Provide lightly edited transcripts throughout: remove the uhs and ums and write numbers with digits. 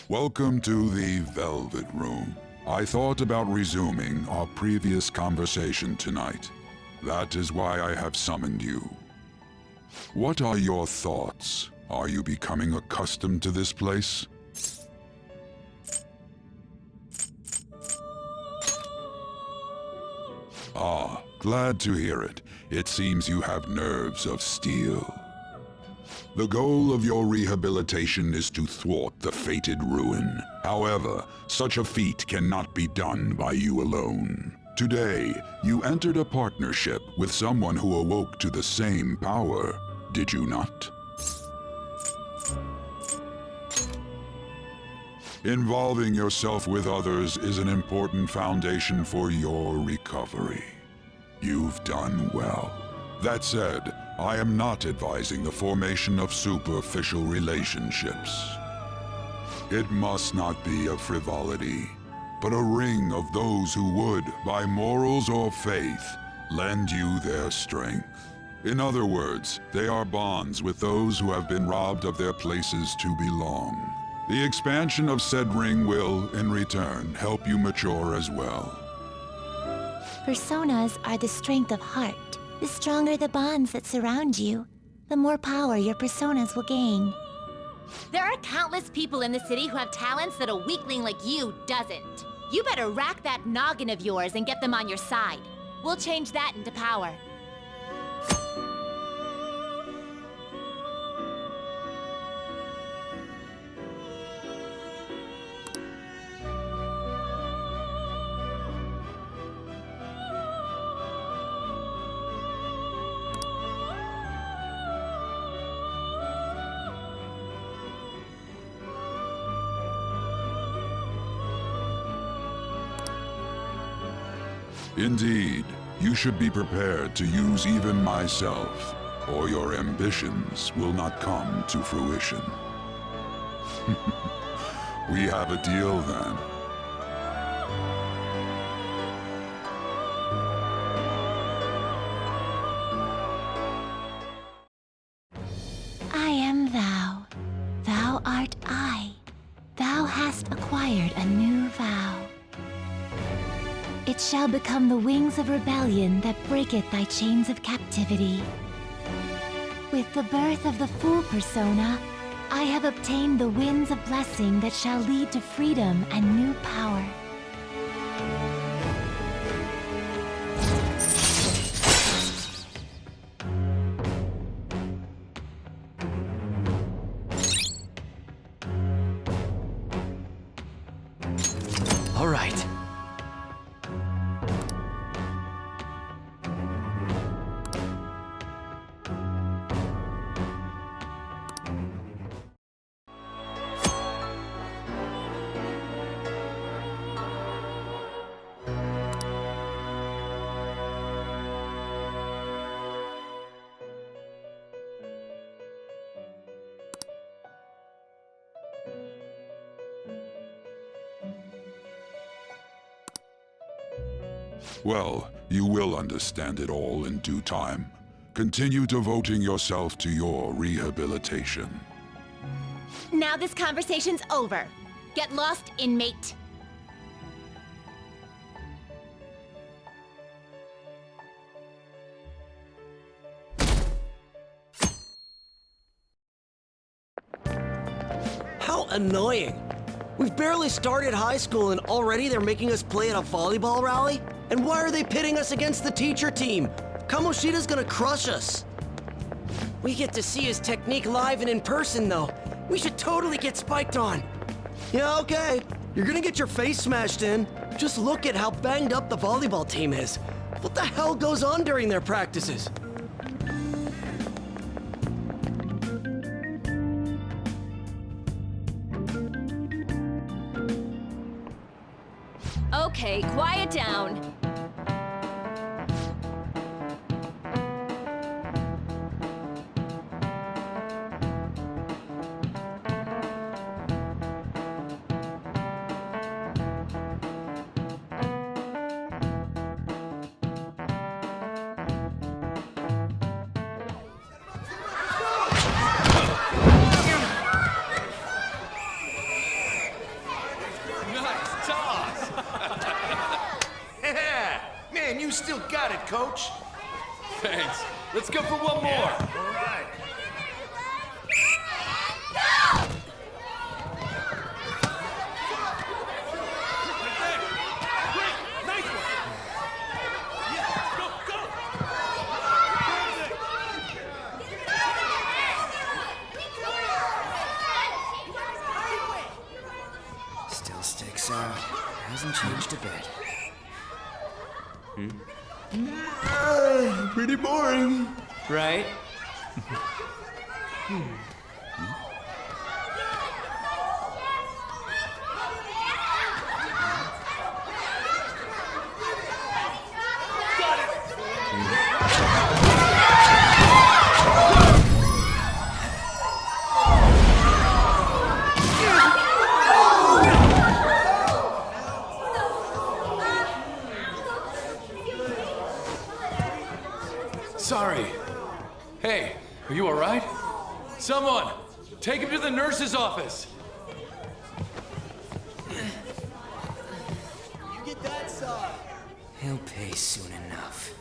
Welcome to the Velvet Room. I thought about resuming our previous conversation tonight. That is why I have summoned you. What are your thoughts? Are you becoming accustomed to this place? Ah, glad to hear it. It seems you have nerves of steel. The goal of your rehabilitation is to thwart the fated ruin. However, such a feat cannot be done by you alone. Today, you entered a partnership with someone who awoke to the same power, did you not? Involving yourself with others is an important foundation for your recovery. You've done well. That said, I am not advising the formation of superficial relationships. It must not be a frivolity, but a ring of those who would, by morals or faith, lend you their strength. In other words, they are bonds with those who have been robbed of their places to belong. The expansion of said ring will, in return, help you mature as well. Personas are the strength of heart. The stronger the bonds that surround you, the more power your personas will gain. There are countless people in the city who have talents that a weakling like you doesn't. You better rack that noggin of yours and get them on your side. We'll change that into power. Indeed, you should be prepared to use even myself, or your ambitions will not come to fruition. We have a deal then. I am thou. Thou art I. Thou hast acquired a new vow. It shall become the wings of rebellion that breaketh thy chains of captivity. With the birth of the Fool persona, I have obtained the winds of blessing that shall lead to freedom and new power. All right. Well, you will understand it all in due time. Continue devoting yourself to your rehabilitation. Now this conversation's over. Get lost, inmate. annoying. We've barely started high school and already they're making us play at a volleyball rally? And why are they pitting us against the teacher team? Kamoshida's gonna crush us. We get to see his technique live and in person, though. We should totally get spiked on. Yeah, okay. You're gonna get your face smashed in. Just look at how banged up the volleyball team is. What the hell goes on during their practices? Okay, quiet down. Man, you still got it, Coach. Thanks. Let's go for one more. All right. Still sticks out. Hasn't changed a bit. Pretty boring. Right? Sorry. Hey, are you all right? Someone, take him to the nurse's office. He'll pay soon enough.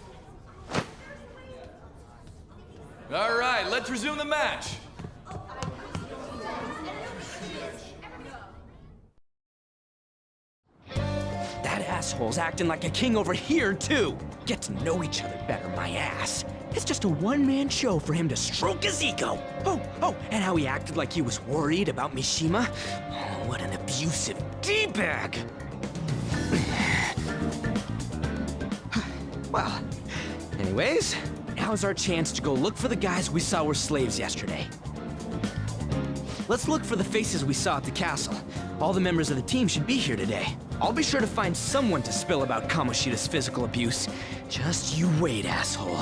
All right, let's resume the match. That asshole's acting like a king over here, too. Get to know each other better, my ass. It's just a one-man show for him to stroke his ego. Oh, and how he acted like he was worried about Mishima. Oh, what an abusive D-bag. Well, anyways, now's our chance to go look for the guys we saw were slaves yesterday. Let's look for the faces we saw at the castle. All the members of the team should be here today. I'll be sure to find someone to spill about Kamoshida's physical abuse. Just you wait, asshole.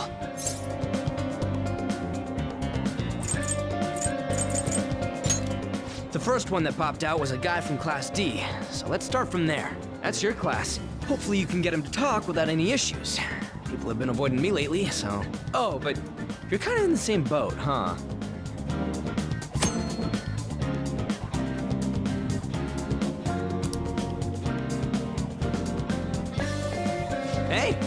The first one that popped out was a guy from Class D, so let's start from there. That's your class. Hopefully you can get him to talk without any issues. People have been avoiding me lately, so... Oh, but you're kind of in the same boat, huh? Hey!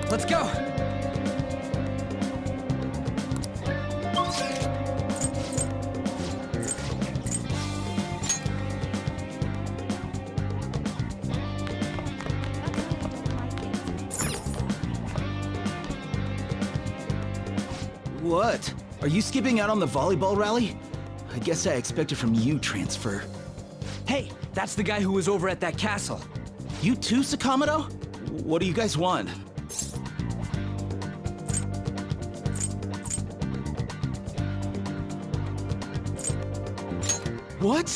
Let's go! What? Are you skipping out on the volleyball rally? I guess I expected from you, Transfer. Hey, that's the guy who was over at that castle. You too, Sakamoto? What do you guys want? What?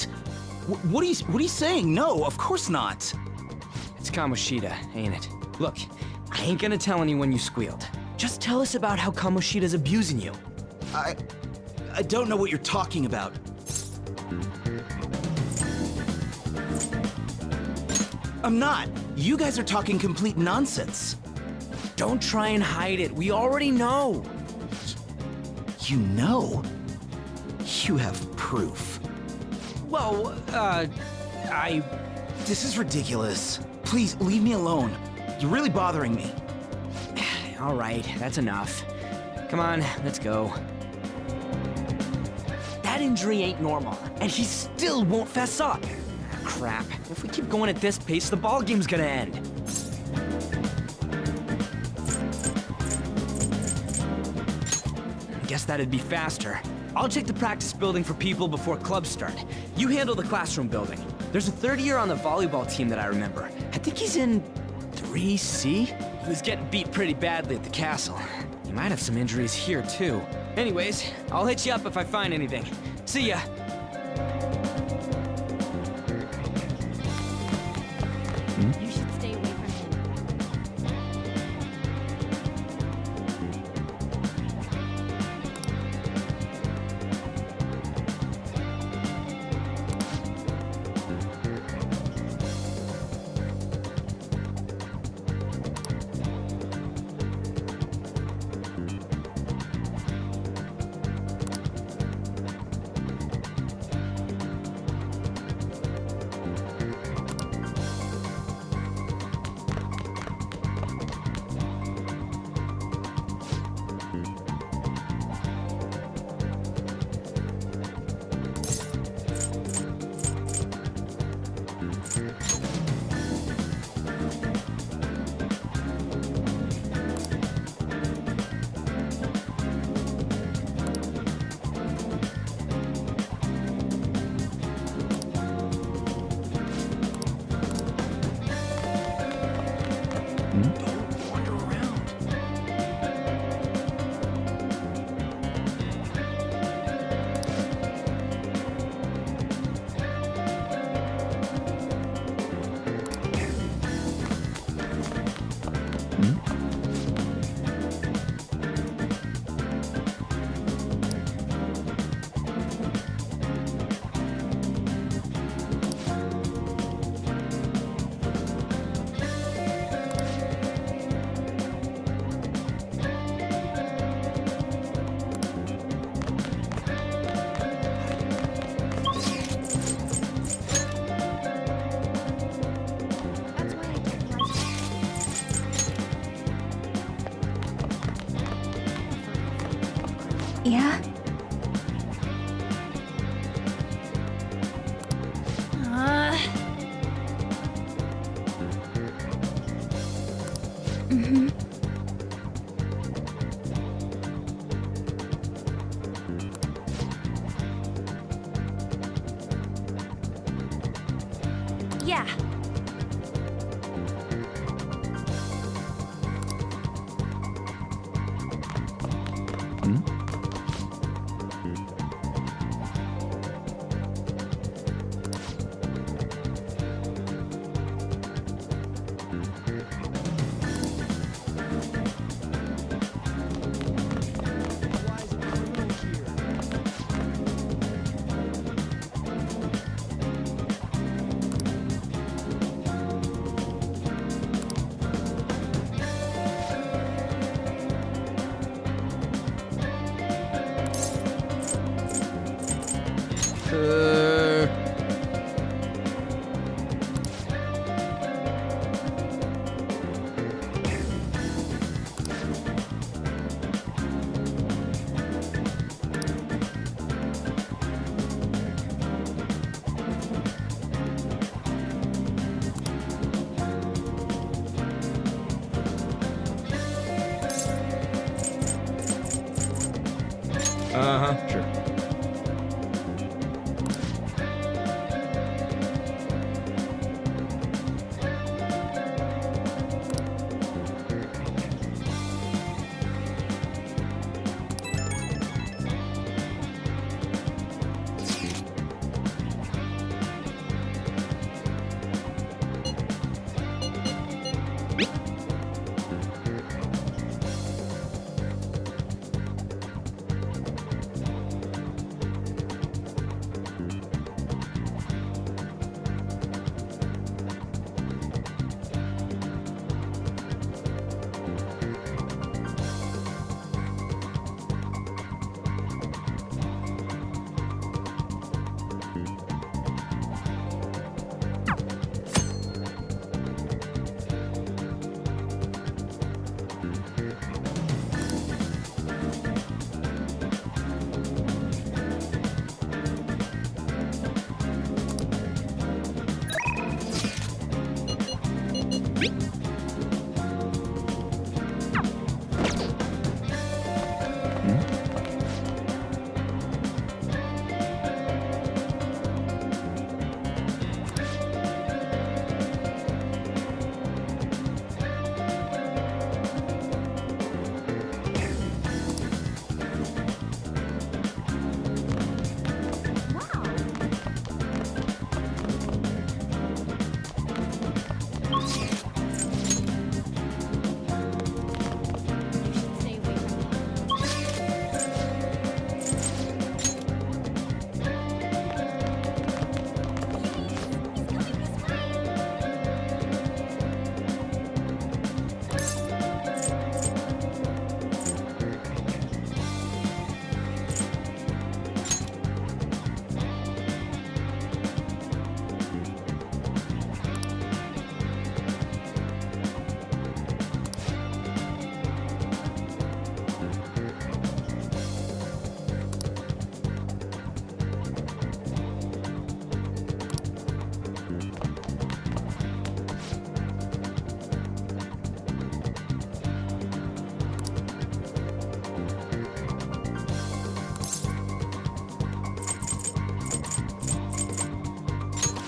What are you saying? No, of course not. It's Kamoshida, ain't it? Look, I ain't gonna tell anyone you squealed. Just tell us about how Kamoshida's abusing you. I don't know what you're talking about. I'm not. You guys are talking complete nonsense. Don't try and hide it. We already know. You know? You have proof. Well, This is ridiculous. Please, leave me alone. You're really bothering me. All right, that's enough. Come on, let's go. That injury ain't normal, and he still won't fess up. Crap. If we keep going at this pace, the ball game's gonna end. Guess that'd be faster. I'll check the practice building for people before clubs start. You handle the classroom building. There's a third year on the volleyball team that I remember. I think he's in 3C? He was getting beat pretty badly at the castle. He might have some injuries here, too. Anyways, I'll hit you up if I find anything. See ya! You should stay away from him. Yeah? Mm-hmm. Yeah. Uh-huh, sure.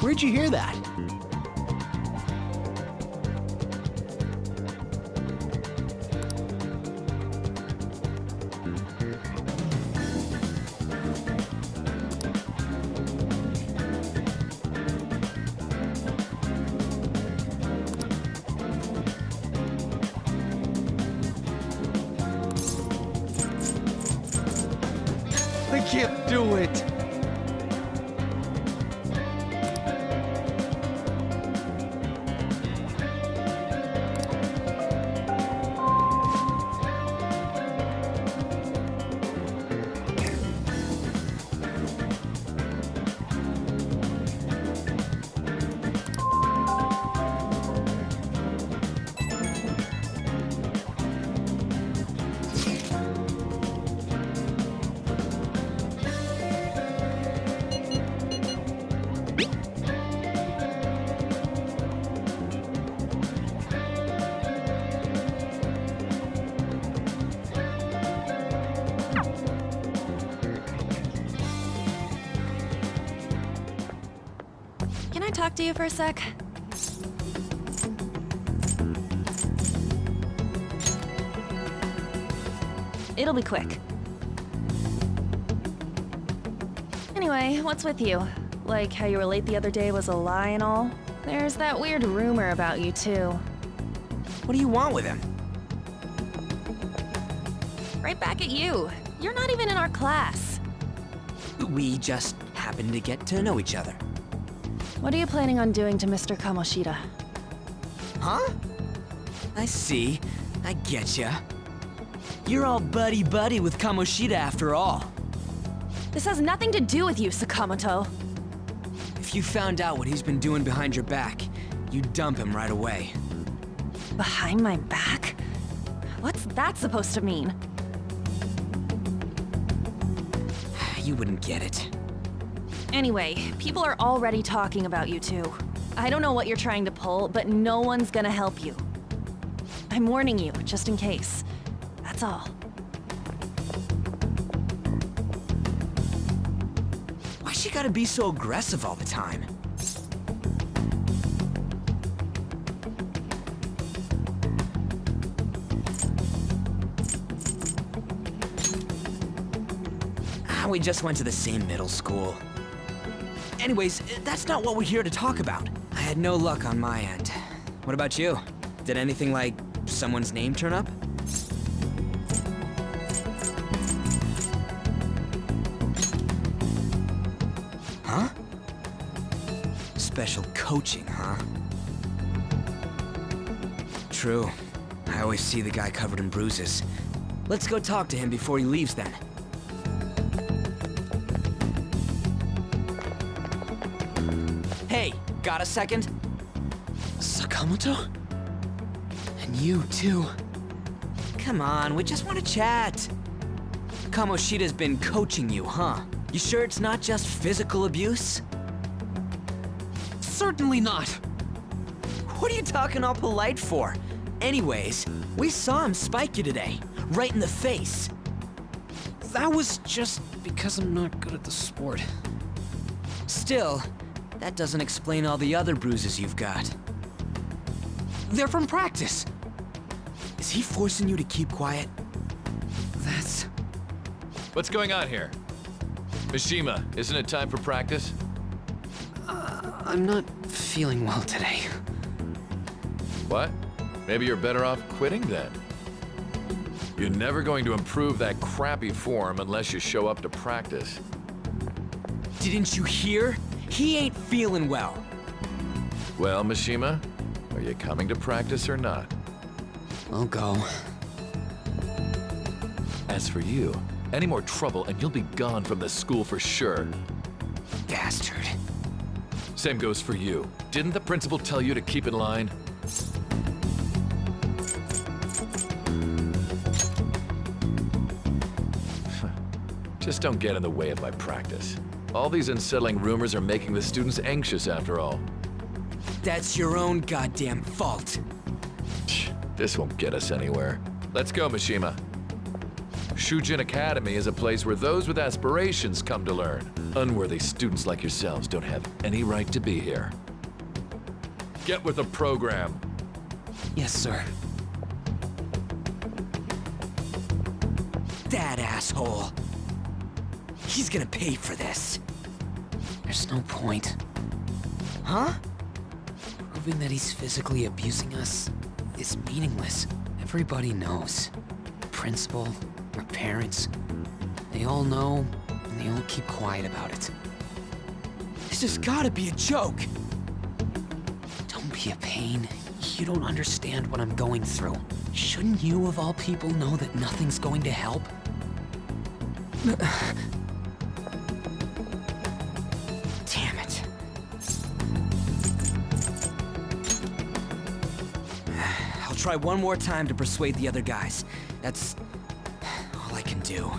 Where'd you hear that? I can't do it. Can I talk to you for a sec? It'll be quick. Anyway, what's with you? Like how you were late the other day was a lie and all? There's that weird rumor about you too. What do you want with him? Right back at you. You're not even in our class. We just happened to get to know each other. What are you planning on doing to Mr. Kamoshida? Huh? I see. I getcha. You're all buddy-buddy with Kamoshida after all. This has nothing to do with you, Sakamoto. If you found out what he's been doing behind your back, you'd dump him right away. Behind my back? What's that supposed to mean? You wouldn't get it. Anyway, people are already talking about you two. I don't know what you're trying to pull, but no one's gonna help you. I'm warning you, just in case. That's all. Why she gotta be so aggressive all the time? We just went to the same middle school. Anyways, that's not what we're here to talk about. I had no luck on my end. What about you? Did anything like someone's name turn up? Huh? Special coaching, huh? True. I always see the guy covered in bruises. Let's go talk to him before he leaves then. Hey, got a second? Sakamoto? And you too. Come on, we just want to chat. Kamoshida's been coaching you, huh? You sure it's not just physical abuse? Certainly not. What are you talking all polite for? Anyways, we saw him spike you today, right in the face. That was just because I'm not good at the sport. Still, that doesn't explain all the other bruises you've got. They're from practice. Is he forcing you to keep quiet? That's... What's going on here? Mishima, isn't it time for practice? I'm not feeling well today. What? Maybe you're better off quitting then. You're never going to improve that crappy form unless you show up to practice. Didn't you hear? He ain't feeling well. Well, Mishima, are you coming to practice or not? I'll go. As for you, any more trouble and you'll be gone from the school for sure. Bastard. Same goes for you. Didn't the principal tell you to keep in line? Just don't get in the way of my practice. All these unsettling rumors are making the students anxious after all. That's your own goddamn fault. This won't get us anywhere. Let's go, Mishima. Shujin Academy is a place where those with aspirations come to learn. Unworthy students like yourselves don't have any right to be here. Get with the program. Yes, sir. That asshole. He's gonna pay for this. There's no point. Huh? Proving that he's physically abusing us is meaningless. Everybody knows. The principal, our parents, they all know, and they all keep quiet about it. This has gotta be a joke. Don't be a pain. You don't understand what I'm going through. Shouldn't you, of all people, know that nothing's going to help? Damn it. I'll try one more time to persuade the other guys. That's all I can do.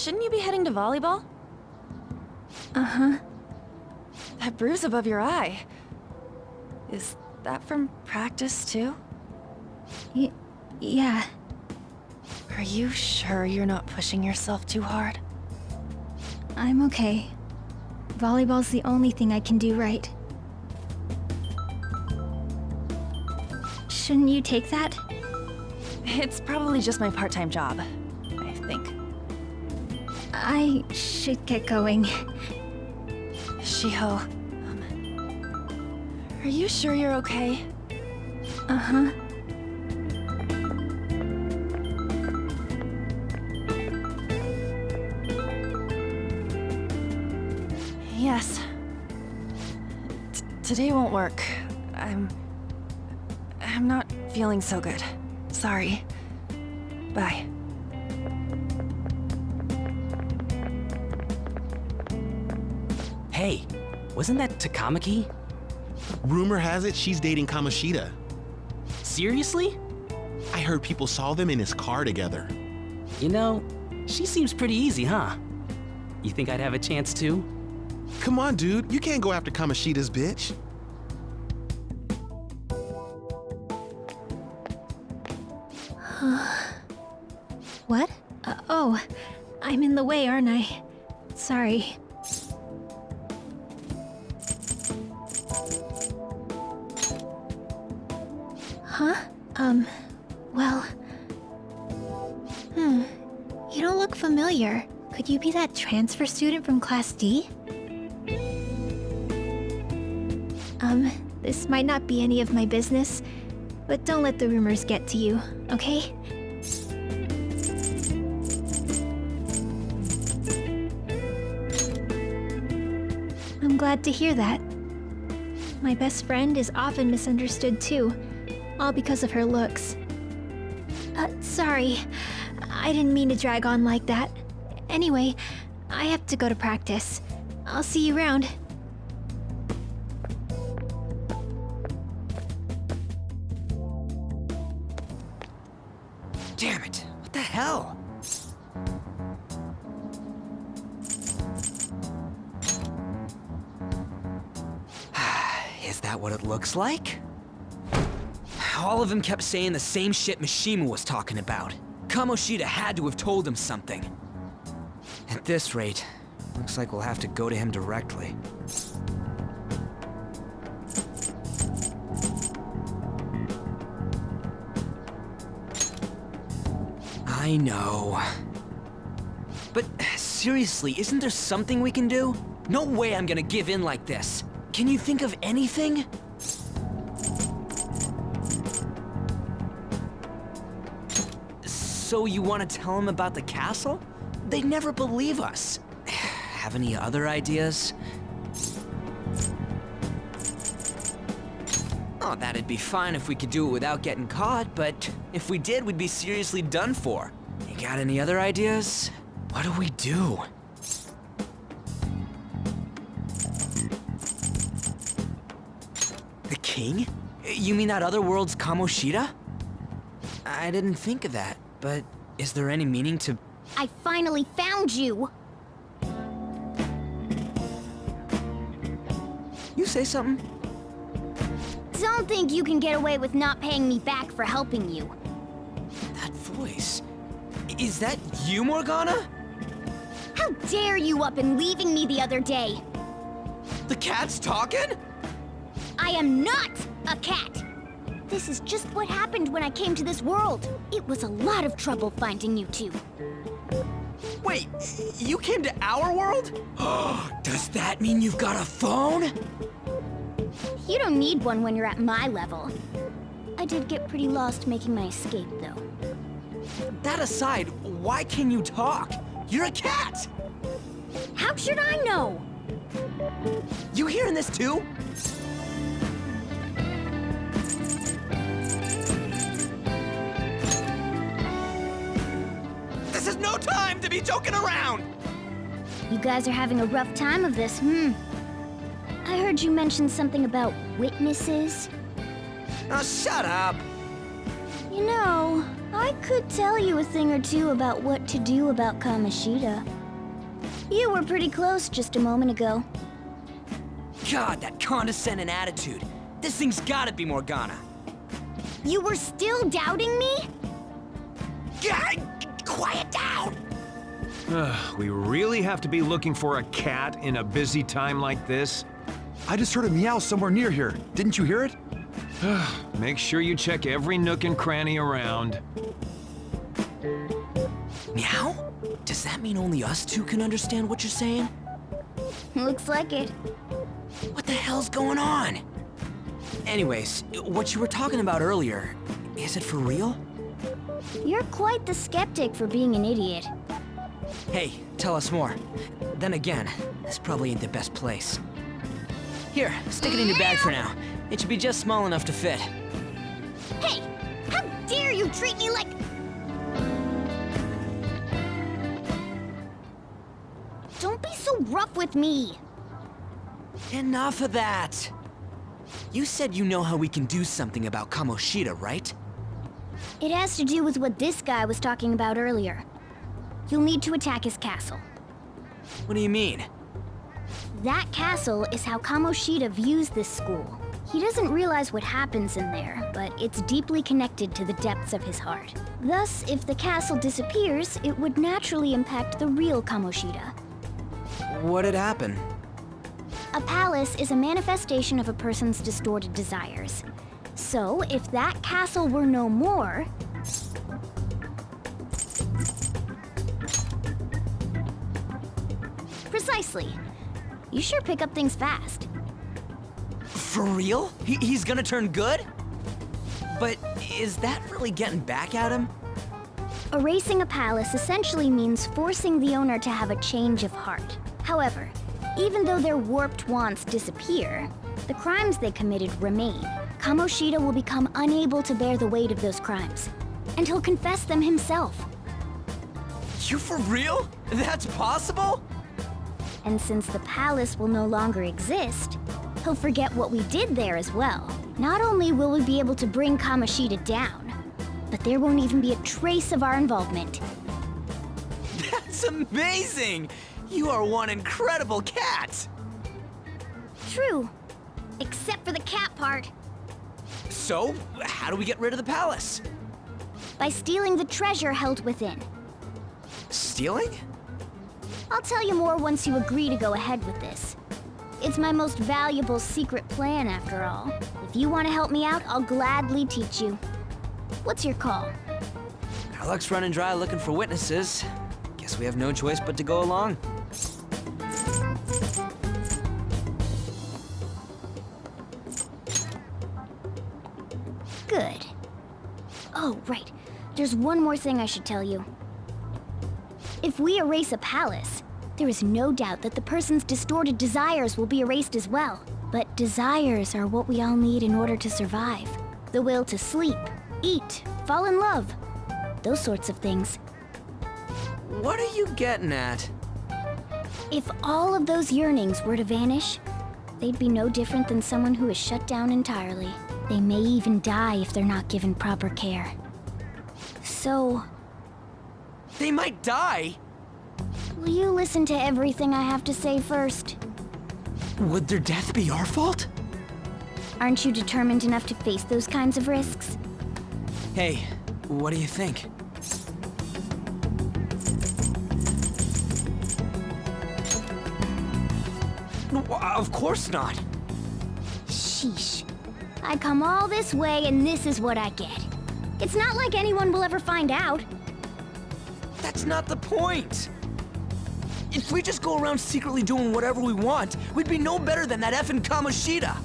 shouldn't you be heading to volleyball? Uh-huh. That bruise above your eye. Is that from practice, too? Yeah. Are you sure you're not pushing yourself too hard? I'm okay. Volleyball's the only thing I can do right. Shouldn't you take that? It's probably just my part-time job, I think. I should get going. Shiho, are you sure you're okay? Uh-huh. Yes. Today won't work. I'm not feeling so good. Sorry. Bye. Hey, wasn't that Takamaki? Rumor has it she's dating Kamoshida. Seriously? I heard people saw them in his car together. You know, she seems pretty easy, huh? You think I'd have a chance too? Come on, dude. You can't go after Kamoshida's bitch. What? Oh, I'm in the way, aren't I? Sorry. Huh? Well... You don't look familiar. Could you be that transfer student from Class D? This might not be any of my business, but don't let the rumors get to you, okay? I'm glad to hear that. My best friend is often misunderstood too, all because of her looks. Sorry. I didn't mean to drag on like that. Anyway, I have to go to practice. I'll see you around. Damn it, what the hell? Is that what it looks like? All of them kept saying the same shit Mishima was talking about. Kamoshida had to have told him something. At this rate, looks like we'll have to go to him directly. I know. But seriously, isn't there something we can do? No way I'm gonna give in like this. Can you think of anything? So you want to tell him about the castle? They'd never believe us. Have any other ideas? Oh, that'd be fine if we could do it without getting caught, but if we did, we'd be seriously done for. You got any other ideas? What do we do? The king? You mean that other world's Kamoshida? I didn't think of that, but is there any meaning to... I finally found you! You say something? Don't think you can get away with not paying me back for helping you. That voice... Is that you, Morgana? How dare you up and leaving me the other day? The cat's talking? I am not a cat! This is just what happened when I came to this world. It was a lot of trouble finding you two. Wait, you came to our world? Does that mean you've got a phone? You don't need one when you're at my level. I did get pretty lost making my escape, though. That aside, why can you talk? You're a cat! How should I know? You hearing this too? This is no time to be joking around! You guys are having a rough time of this, I heard you mention something about witnesses. Oh, shut up! You know, I could tell you a thing or two about what to do about Kamoshida. You were pretty close just a moment ago. God, that condescending attitude. This thing's gotta be Morgana. You were still doubting me? God, quiet down! We really have to be looking for a cat in a busy time like this? I just heard a meow somewhere near here. Didn't you hear it? Make sure you check every nook and cranny around. Meow? Does that mean only us two can understand what you're saying? Looks like it. What the hell's going on? Anyways, what you were talking about earlier, is it for real? You're quite the skeptic for being an idiot. Hey, tell us more. Then again, this probably ain't the best place. Here, stick it in your bag for now. It should be just small enough to fit. Hey! How dare you treat me like... Don't be so rough with me! Enough of that! You said you know how we can do something about Kamoshida, right? It has to do with what this guy was talking about earlier. You'll need to attack his castle. What do you mean? That castle is how Kamoshida views this school. He doesn't realize what happens in there, but it's deeply connected to the depths of his heart. Thus, if the castle disappears, it would naturally impact the real Kamoshida. What'd happen? A palace is a manifestation of a person's distorted desires. So, if that castle were no more... Precisely. You sure pick up things fast. For real? He's gonna turn good? But is that really getting back at him? Erasing a palace essentially means forcing the owner to have a change of heart. However, even though their warped wants disappear, the crimes they committed remain. Kamoshida will become unable to bear the weight of those crimes, and he'll confess them himself. You for real? That's possible? And since the palace will no longer exist, he'll forget what we did there as well. Not only will we be able to bring Kamoshida down, but there won't even be a trace of our involvement. That's amazing! You are one incredible cat! True. Except for the cat part. So, how do we get rid of the palace? By stealing the treasure held within. Stealing? I'll tell you more once you agree to go ahead with this. It's my most valuable secret plan, after all. If you want to help me out, I'll gladly teach you. What's your call? Our luck's running dry looking for witnesses. Guess we have no choice but to go along. Good. Oh, right. There's one more thing I should tell you. If we erase a palace, there is no doubt that the person's distorted desires will be erased as well. But desires are what we all need in order to survive. The will to sleep, eat, fall in love. Those sorts of things. What are you getting at? If all of those yearnings were to vanish, they'd be no different than someone who is shut down entirely. They may even die if they're not given proper care. So... They might die? will you listen to everything I have to say first? Would their death be our fault? Aren't you determined enough to face those kinds of risks? Hey, what do you think? Of course not. Sheesh. I come all this way and this is what I get. It's not like anyone will ever find out. That's not the point. If we just go around secretly doing whatever we want, we'd be no better than that effing Kamoshida.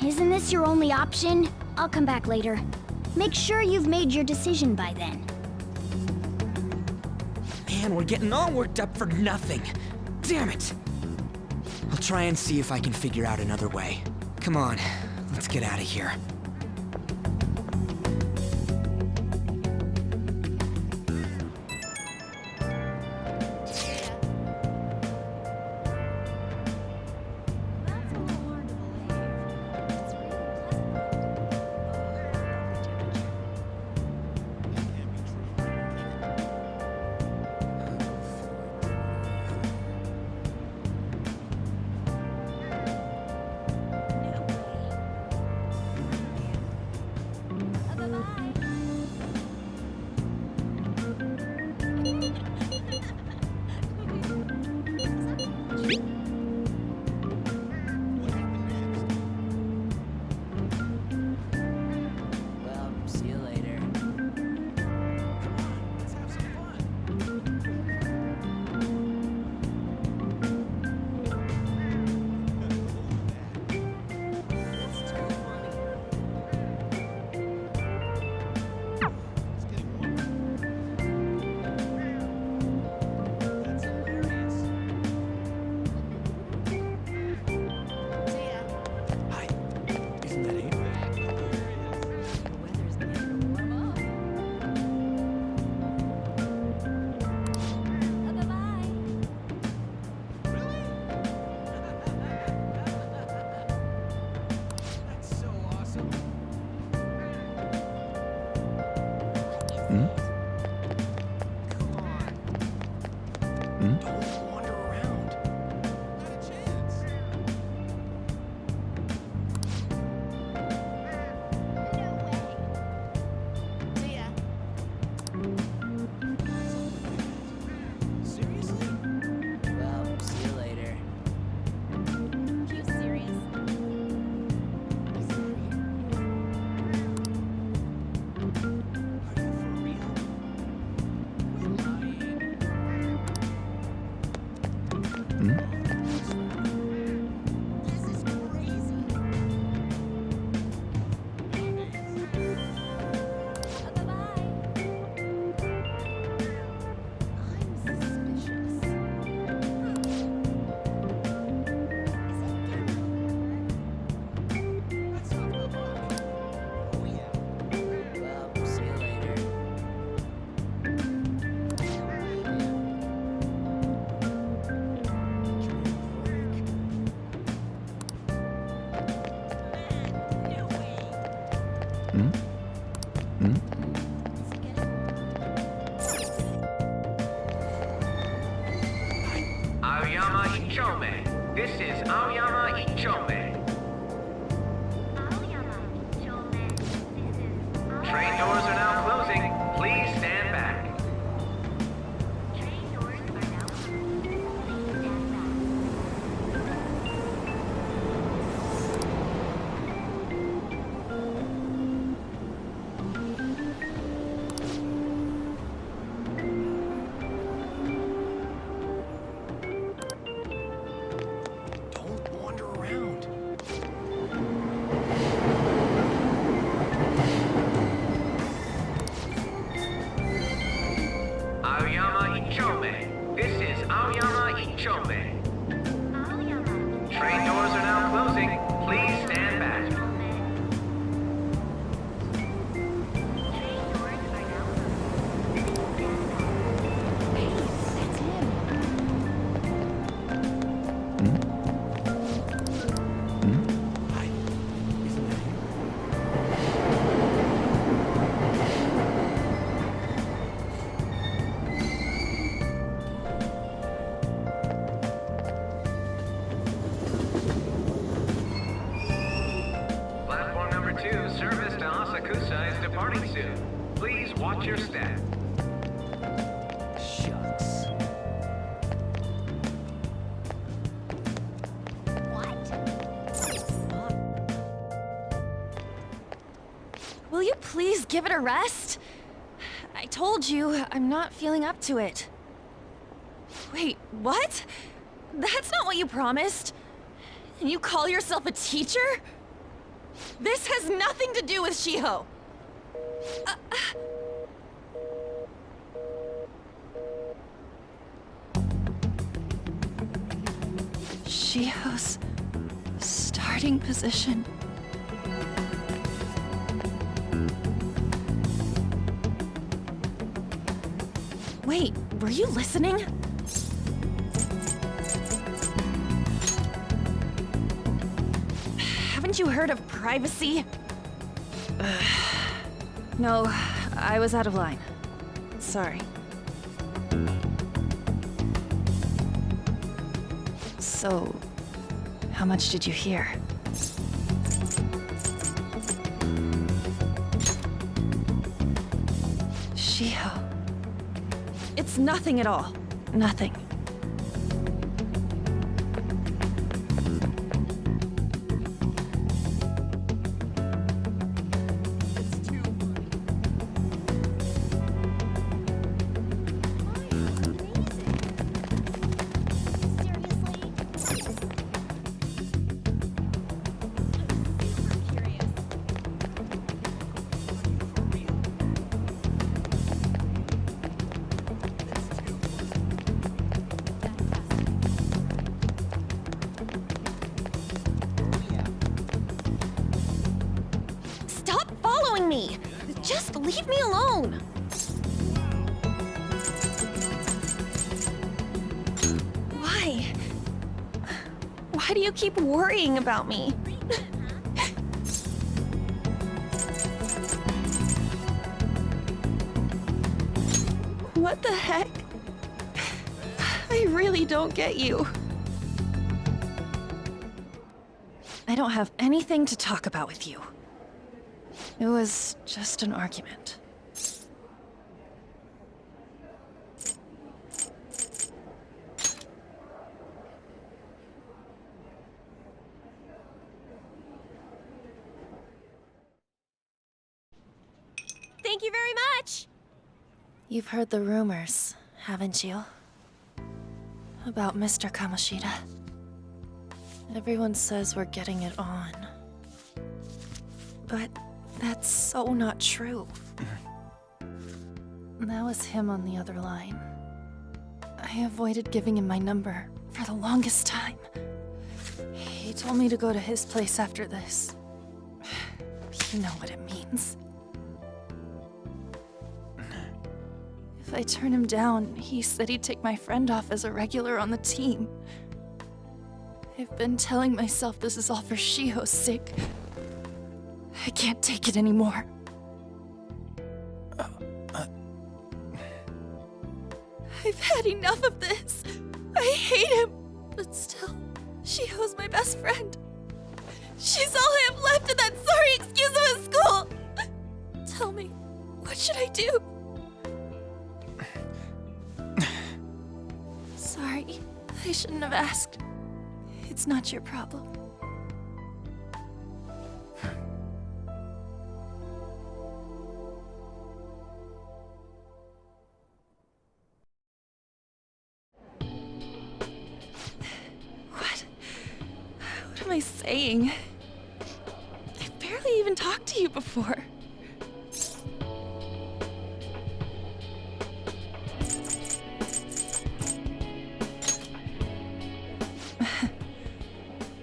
Isn't this your only option? I'll come back later. Make sure you've made your decision by then. Man, we're getting all worked up for nothing. Damn it. I'll try and see if I can figure out another way. Come on, let's get out of here. Well, see you later. Let's have some fun. That's too funny. It's getting warmer. That's hilarious. See ya. Hi. Isn't that it? The weather's beginning to warm up. Bye-bye. That's so awesome. Come on. Don't wander around. Not a chance. See ya. Seriously? Well, see you later. You serious? Are you for real? Quit lying. This is crazy. That's not the point. Oh yeah. Well, see you later. Aoyama Ichome. This is Aoyama Ichome. Train doors are now closing. Please stand back. Don't wander around. Aoyama Ichome. This is Aoyama Ichome. Train doors are now closing. Please stand back. Hi. Isn't that it? Platform number 2, service to Asakusa is departing soon. Please watch your step. Shucks. Will you please give it a rest? I told you, I'm not feeling up to it. Wait, what? That's not what you promised. And you call yourself a teacher? This has nothing to do with Shiho. Shiho's starting position. Wait, were you listening? Haven't you heard of privacy? No, I was out of line. Sorry. So, how much did you hear? Shiho. It's nothing at all. Nothing. Just leave me alone! Why? Why do you keep worrying about me? What the heck? I really don't get you. I don't have anything to talk about with you. It was just an argument. Thank you very much! You've heard the rumors, haven't you? About Mr. Kamoshida. Everyone says we're getting it on. But that's so not true. That was him on the other line. I avoided giving him my number for the longest time. He told me to go to his place after this. You know what it means. If I turn him down, he said he'd take my friend off as a regular on the team. I've been telling myself this is all for Shiho's sake. I can't take it anymore. I've had enough of this. I hate him. But still, Shiho's my best friend. She's all I have left in that sorry excuse of a school. Tell me, what should I do? Sorry, I shouldn't have asked. It's not your problem. What am I saying? I've barely even talked to you before.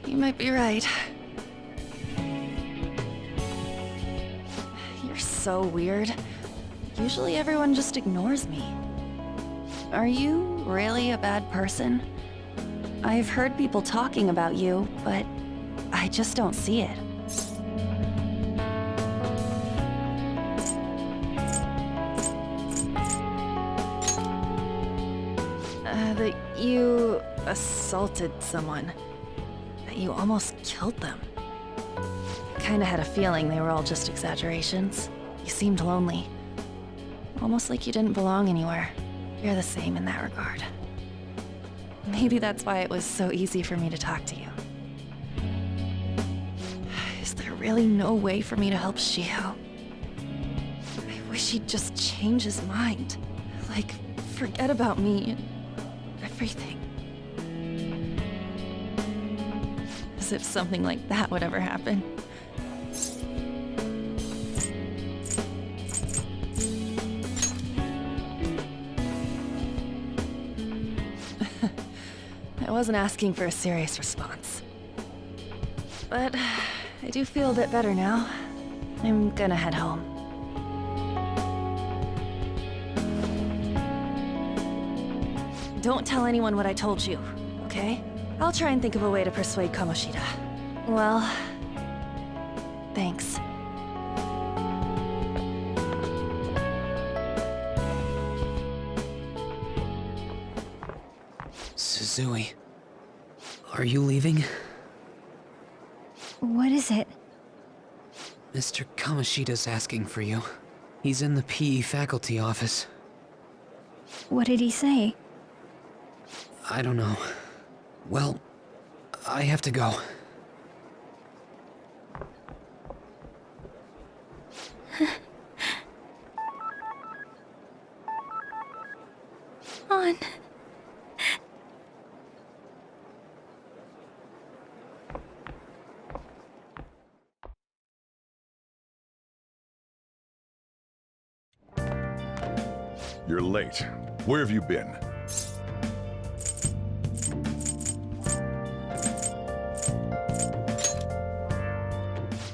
You might be right. You're so weird. Usually everyone just ignores me. Are you really a bad person? I've heard people talking about you, but I just don't see it. That you assaulted someone. That you almost killed them. Kinda had a feeling they were all just exaggerations. You seemed lonely. Almost like you didn't belong anywhere. You're the same in that regard. Maybe that's why it was so easy for me to talk to you. Is there really no way for me to help Shiho? I wish he'd just change his mind. Like, forget about me and everything. As if something like that would ever happen. I wasn't asking for a serious response. But I do feel a bit better now. I'm gonna head home. Don't tell anyone what I told you, okay? I'll try and think of a way to persuade Kamoshida. Well, thanks. Suzui, are you leaving? What is it? Mr. Kamoshida's asking for you. He's in the PE faculty office. What did he say? I don't know. Well, I have to go. On. You're late. Where have you been?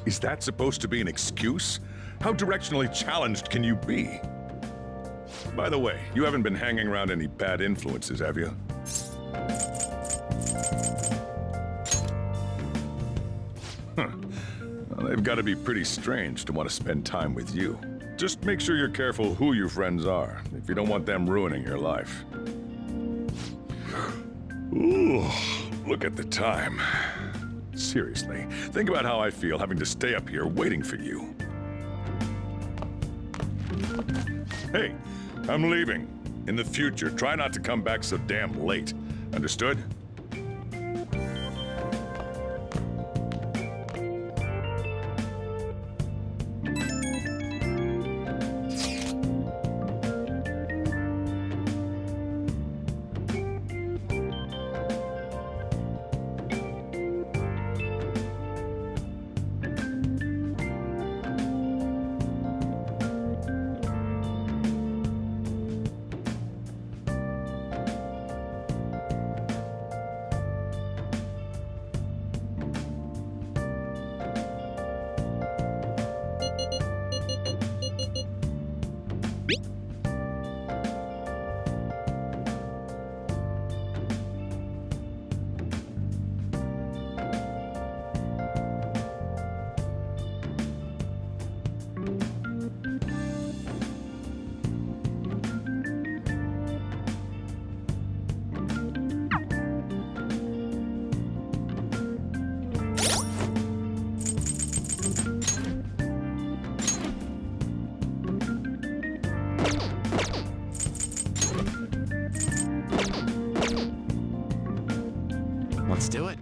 Is that supposed to be an excuse? How directionally challenged can you be? By the way, you haven't been hanging around any bad influences, have you? Huh. Well, they've got to be pretty strange to want to spend time with you. Just make sure you're careful who your friends are, if you don't want them ruining your life. Ooh, look at the time. Seriously, think about how I feel having to stay up here waiting for you. Hey, I'm leaving. In the future, try not to come back so damn late. Understood? Let's do it.